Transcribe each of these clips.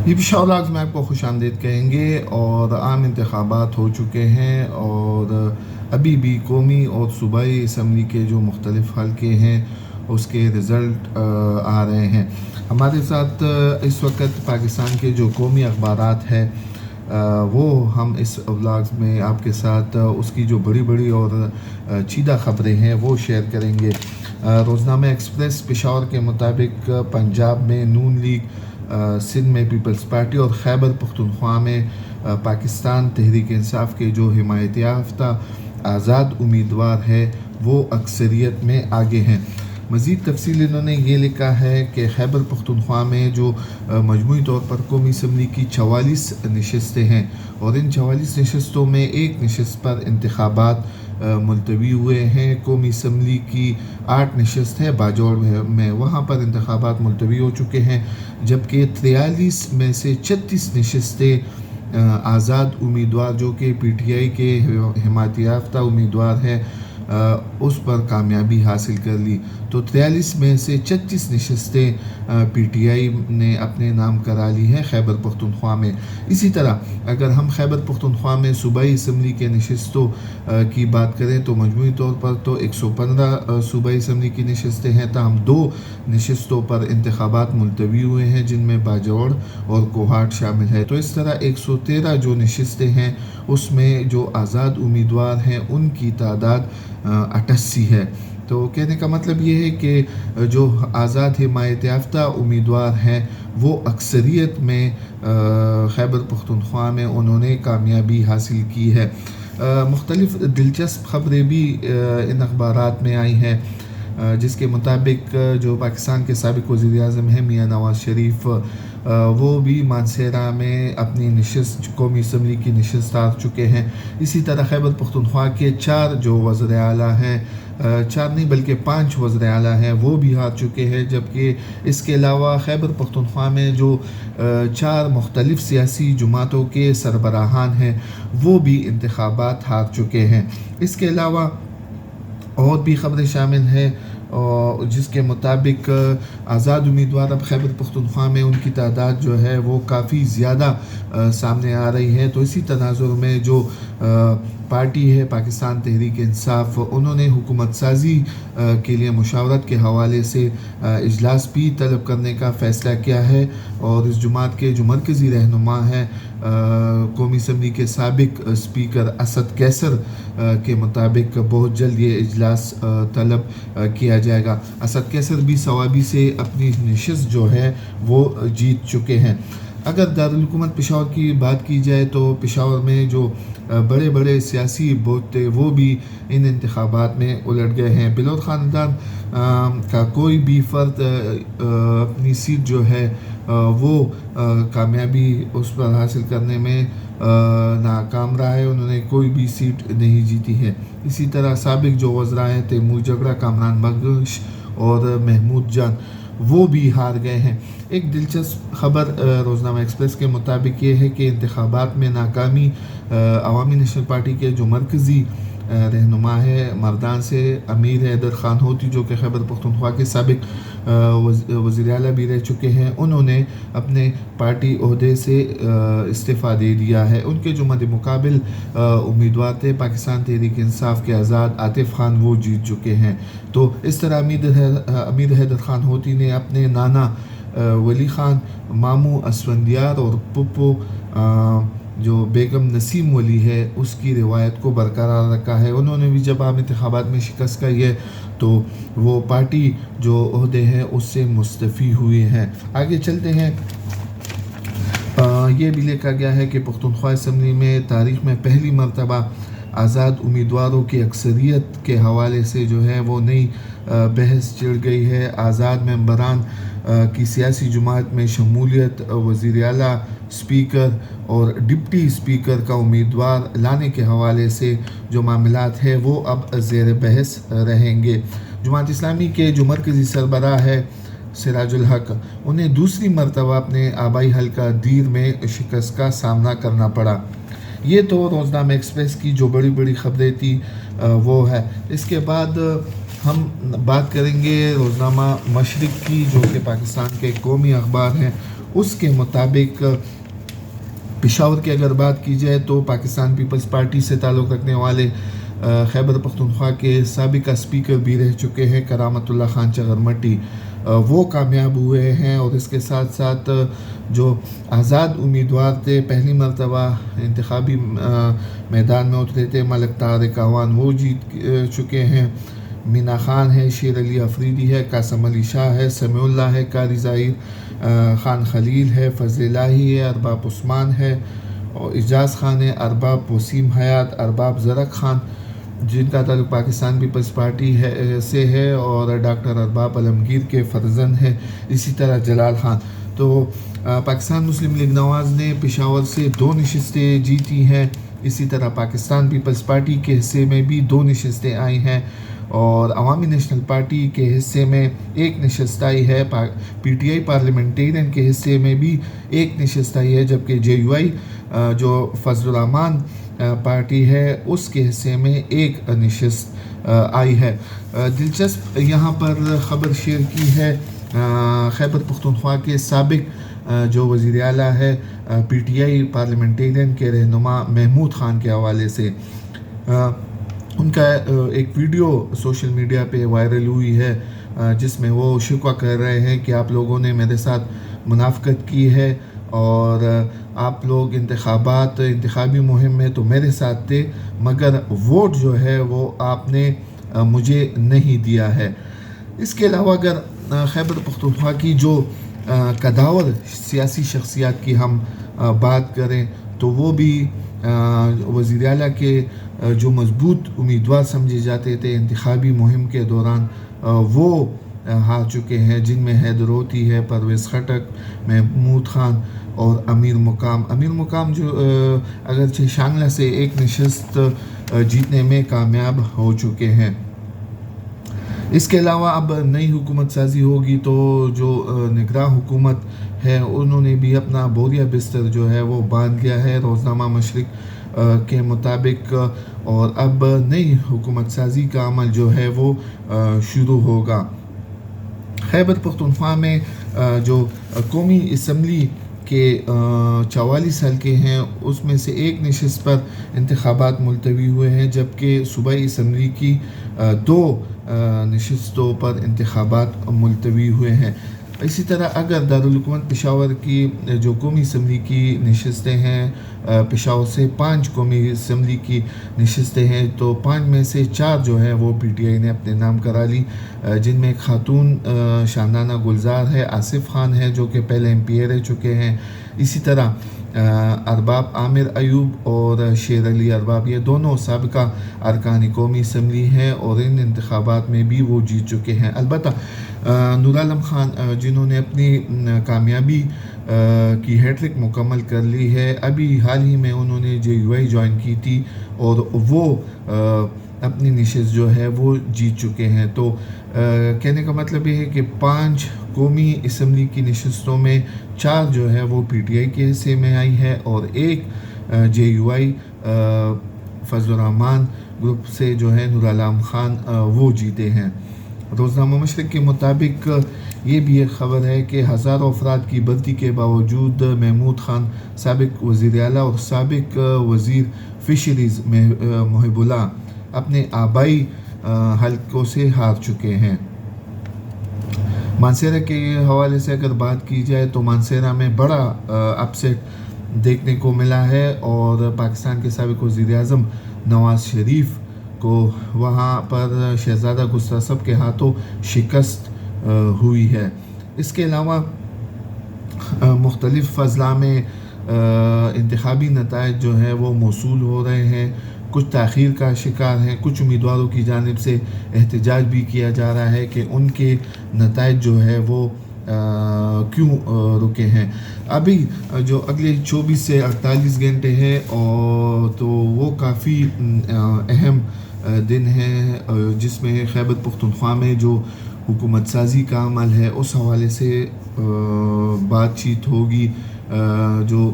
ये पेशावर व्लॉग्स में आपको खुश आमदीद कहेंगे। और आम इंतखाबात हो चुके हैं और अभी भी कौमी और सूबाई असम्बली के जो मुख्तलिफ़ हल्के हैं उसके रिज़ल्ट आ रहे हैं। हमारे साथ इस वक्त पाकिस्तान के जो कौमी अखबारात हैं वो हम इस व्लॉग्स में आपके साथ उसकी जो बड़ी बड़ी और चीदा ख़बरें हैं वो शेयर करेंगे। रोज़नामा एक्सप्रेस पेशावर के मुताबिक पंजाब में नून लीग, सिंध में पीपल्स पार्टी और खैबर पख्तूनख्वा में पाकिस्तान तहरीक इंसाफ के जो हिमायत याफ्ता आज़ाद उम्मीदवार है वो अक्सरियत में आगे हैं। मज़ीद तफसील इन्होंने ये लिखा है कि खैबर पख्तूनख्वा में जो मजमूई तौर पर कौमी असम्बली की 44 नशस्तें हैं और इन 44 नशस्तों में एक नशस्त पर इंतखाबात मुलतवी हुए हैं। कौमी असम्बली की 8 नशस्त है बाजौड़ में, वहाँ पर इंतखाबात मुलतवी हो चुके हैं, जबकि 43 में से 36 नशस्तें आज़ाद उम्मीदवार जो कि PTI के हिमायत याफ्ता उम्मीदवार हैं उस पर कामयाबी हासिल कर ली। तो 43 में से 36 नशस्तें PTI ने अपने नाम करा ली हैं खैबर पख्तूनख्वा में। इसी तरह अगर हम खैबर पख्तूनख्वा में सूबाई असम्बली के नशस्तों की बात करें तो मजमूई तौर पर तो 115 सूबाई असम्बली की नशस्तें हैं, ताहम 2 नशस्तों पर इंतखाबात मुलतवी हुए हैं जिनमें बाजौड़ और कोहाट शामिल है। तो इस तरह 113 जो नशस्तें हैं उसमें जो आज़ाद उम्मीदवार हैं उनकी तादाद 88 है। तो कहने का मतलब ये है कि जो आज़ाद हिमायत याफ्ता उम्मीदवार हैं वो अक्सरियत में खैबर पख्तूनख्वा में उन्होंने कामयाबी हासिल की है। मुख्तलिफ़ दिलचस्प ख़बरें भी इन अखबारात में आई हैं जिसके मुताबिक जो पाकिस्तान के साबिक़ वज़ीर-ए-आज़म हैं मियाँ नवाज़ शरीफ वो भी मानसेरा में अपनी नशस्त कौमी असम्बली की नशस्त हार चुके हैं। इसी तरह खैबर पख्तूनख्वा के 4 जो वज़ीर आला हैं, 4 नहीं बल्कि 5 वज़ीर आला हैं वो भी हार चुके हैं, जबकि इसके अलावा खैबर पख्तूनख्वा में जो 4 मुख्तलिफ़ सियासी जमातों के सरबराहान हैं वो भी इंतखाबात हार चुके हैं। इसके अलावा और भी ख़बरें शामिल हैं और जिसके मुताबिक आज़ाद उम्मीदवार अब खैबर पख्तूनख्वा में उनकी तादाद जो है वो काफ़ी ज़्यादा सामने आ रही है। तो इसी तनाज़ुर में जो पार्टी है पाकिस्तान तहरीक इंसाफ, उन्होंने हुकूमत साजी के लिए मुशावरत के हवाले से इजलास भी तलब करने का फ़ैसला किया है। और इस जमात के जो मरकज़ी रहनुमा हैं कौमी असम्बली के साबिक़ स्पीकर असद कैसर के मुताबिक बहुत जल्द ये इजलास तलब किया जाएगा। असद कैसर भी सवाबी से अपनी नशस्त जो है वो जीत चुके हैं। अगर दारुल हुकूमत पेशावर की बात की जाए तो पेशावर में जो बड़े बड़े सियासी बोत थे वो भी इन इंतखाबात में उलट गए हैं। बिलोर ख़ानदान का कोई भी फ़र्द अपनी सीट जो है वो कामयाबी उस पर हासिल करने में नाकाम रहा है, उन्होंने कोई भी सीट नहीं जीती है। इसी तरह साबिक़ जो वज़रा हैं तैमूर जगड़ा, कामरान बख्श और महमूद जान वो भी हार गए हैं। एक दिलचस्प ख़बर रोज़नामा एक्सप्रेस के मुताबिक ये है कि इंतखाबात में नाकामी अवामी नेशनल पार्टी के जो मरकज़ी रहनुमा है मर्दान से अमीर हैदर खान होती, जो कि खैबर पख्तूनख्वा के साबिक़ वज़ीर आला भी रह चुके हैं, उन्होंने अपने पार्टी ओहदे से इस्तीफ़ा दे दिया है। उनके जो मद्दे मुकाबिल उम्मीदवार थे पाकिस्तान तहरीक इंसाफ के आज़ाद आतिफ़ खान वो जीत चुके हैं। तो इस तरह अमीर हैदर खान होती ने अपने नाना वली ख़ान, मामू असफंदियार और पुप्पो जो बेगम नसीम वली है उसकी रिवायत को बरकरार रखा है। उन्होंने भी जब आम इंतखाबात में शिकस्त खाई है तो वो पार्टी जो ओहदे हैं उससे मुस्तफ़ी हुए हैं। आगे चलते हैं। ये भी लिखा गया है कि पख्तूनख्वा असम्बली में तारीख़ में पहली मरतबा आज़ाद उम्मीदवारों की अक्सरियत के हवाले से जो है वो नई बहस छिड़ गई है। आज़ाद मेंबरान की सियासी जमात में शमूलियत, वज़ीर आला, स्पीकर और डिप्टी स्पीकर का उम्मीदवार लाने के हवाले से जो मामलात है वो अब ज़ेर बहस रहेंगे। जमात इस्लामी के जो मरकज़ी सरबराह है सिराजुल हक, उन्हें दूसरी मरतबा अपने आबाई हल्का दीर में शिकस्त का सामना करना पड़ा। ये तो रोज़नामा एक्सप्रेस की जो बड़ी बड़ी ख़बरें थी वो है। इसके बाद हम बात करेंगे रोज़नामा मशरिक़ की, जो कि पाकिस्तान के कौमी अखबार हैं, اس کے مطابق پشاور کی اگر بات کی جائے تو پاکستان پیپلز پارٹی سے تعلق رکھنے والے خیبر پختونخوا کے سابق اسپیکر بھی رہ چکے ہیں کرامت اللہ خان چغرمٹی، وہ کامیاب ہوئے ہیں، اور اس کے ساتھ ساتھ جو آزاد امیدوار تھے، پہلی مرتبہ انتخابی میدان میں اترے تھے، ملک طارق اعوان، وہ جیت چکے ہیں۔ مینا خان ہے، شیر علی افریدی ہے، قاسم علی شاہ ہے، سمیع اللہ ہے، قاری ظاہر خان خلیل ہے، فضل الہی ہے، ارباب عثمان ہے، اور اعجاز خان ہے، ارباب وسیم حیات، ارباب زرق خان جن کا تعلق پاکستان پیپلز پارٹی سے ہے، اور ڈاکٹر ارباب عالمگیر کے فرزند ہے، اسی طرح جلال خان۔ تو پاکستان مسلم لیگ نواز نے پشاور سے 2 نشستیں جیتی ہیں، اسی طرح پاکستان پیپلز پارٹی کے حصے میں بھی 2 نشستیں آئی ہیں، اور عوامی نیشنل پارٹی کے حصے میں 1 نشست آئی ہے، پی ٹی آئی پارلیمنٹیرین کے حصے میں بھی 1 نشست آئی ہے، جبکہ جے یو آئی جو فضل الرحمان پارٹی ہے اس کے حصے میں 1 نشست آئی ہے۔ دلچسپ یہاں پر خبر شیئر کی ہے خیبر پختونخوا کے سابق جو وزیر اعلیٰ ہے پی ٹی آئی پارلیمنٹیرین کے رہنما محمود خان کے حوالے سے۔ ان کا ایک ویڈیو سوشل میڈیا پہ وائرل ہوئی ہے جس میں وہ شکوہ کر رہے ہیں کہ آپ لوگوں نے میرے ساتھ منافقت کی ہے، اور آپ لوگ انتخابی مہم میں تو میرے ساتھ تھے، مگر ووٹ جو ہے وہ آپ نے مجھے نہیں دیا ہے۔ اس کے علاوہ اگر خیبر پختونخوا کی جو قداور سیاسی شخصیات کی ہم بات کریں تو وہ بھی وزیر اعلیٰ کے جو مضبوط امیدوار سمجھے جاتے تھے انتخابی مہم کے دوران، وہ ہار چکے ہیں، جن میں حیدروتی ہے، پرویز خٹک، محمود خان اور امیر مقام جو اگرچہ شانگلہ سے 1 نشست جیتنے میں کامیاب ہو چکے ہیں۔ اس کے علاوہ اب نئی حکومت سازی ہوگی تو جو نگراں حکومت ہے انہوں نے بھی اپنا بوریا بستر جو ہے وہ باندھ لیا ہے روزنامہ مشرق کے مطابق، اور اب نئی حکومت سازی کا عمل جو ہے وہ شروع ہوگا۔ خیبر پختونخوا میں جو قومی اسمبلی کے 44 حلقے ہیں اس میں سے 1 نشست پر انتخابات ملتوی ہوئے ہیں، جبکہ صوبائی اسمبلی کی 2 نشستوں پر انتخابات ملتوی ہوئے ہیں۔ اسی طرح اگر دارالحکومت پشاور کی جو قومی اسمبلی کی نشستیں ہیں، پشاور سے 5 قومی اسمبلی کی نشستیں ہیں، تو 5 میں سے 4 جو ہے وہ پی ٹی آئی نے اپنے نام کرا لی، جن میں خاتون شاندانہ گلزار ہے، آصف خان ہے جو کہ پہلے ایم پی اے رہ چکے ہیں، اسی طرح ارباب عامر ایوب اور شیر علی ارباب، یہ دونوں سابقہ ارکان قومی اسمبلی ہیں اور ان انتخابات میں بھی وہ جیت چکے ہیں۔ البتہ نور عالم خان جنہوں نے اپنی کامیابی کی ہیٹرک مکمل کر لی ہے، ابھی حال ہی میں انہوں نے جے یو آئی جوائن کی تھی اور وہ اپنی نشست جو ہے وہ جیت چکے ہیں۔ تو کہنے کا مطلب یہ ہے کہ 5 قومی اسمبلی کی نشستوں میں 4 جو ہے وہ پی ٹی آئی کے حصے میں آئی ہے، اور 1 جے you I Fazal Rahman group سے جو ہے نور عالم خان وہ جیتے ہیں۔ روزنامہ مشرق کے مطابق یہ بھی ایک خبر ہے کہ ہزاروں افراد کی بھرتی کے باوجود محمود خان سابق وزیر اعلیٰ اور سابق وزیر فشریز محب اللہ اپنے آبائی حلقوں سے ہار چکے ہیں۔ مانسہرہ کے حوالے سے اگر بات کی جائے تو مانسہرہ میں بڑا اپسیٹ دیکھنے کو ملا ہے، اور پاکستان کے سابق وزیر اعظم نواز شریف کو وہاں پر شہزادہ گستاخ کے ہاتھوں شکست ہوئی ہے۔ اس کے علاوہ مختلف اضلاع میں انتخابی نتائج جو ہیں وہ موصول ہو رہے ہیں، کچھ تاخیر کا شکار ہیں، کچھ امیدواروں کی جانب سے احتجاج بھی کیا جا رہا ہے کہ ان کے نتائج جو ہے وہ کیوں رکے ہیں۔ ابھی جو اگلے 24 سے 48 گھنٹے ہیں اور تو وہ کافی اہم دن ہے، جس میں خیبر پختونخوا میں جو حکومت سازی کا عمل ہے اس حوالے سے بات چیت ہوگی۔ جو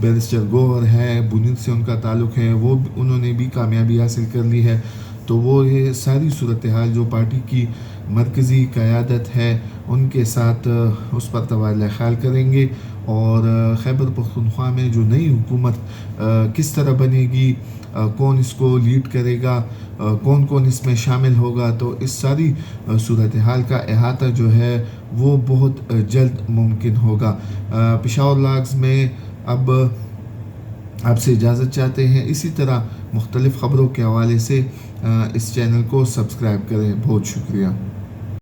بیرسٹر گوہر ہے، بنید سے ان کا تعلق ہے، وہ انہوں نے بھی کامیابی حاصل کر لی ہے، تو وہ یہ ساری صورتحال جو پارٹی کی مرکزی قیادت ہے ان کے ساتھ اس پر تبادلہ خیال کریں گے، اور خیبر پختونخوا میں جو نئی حکومت کس طرح بنے گی، کون اس کو لیڈ کرے گا، کون کون اس میں شامل ہوگا، تو اس ساری صورتحال کا احاطہ جو ہے وہ بہت جلد ممکن ہوگا۔ پشاور لاگز میں اب آپ سے اجازت چاہتے ہیں، اسی طرح مختلف خبروں کے حوالے سے اس چینل کو سبسکرائب کریں۔ بہت شکریہ۔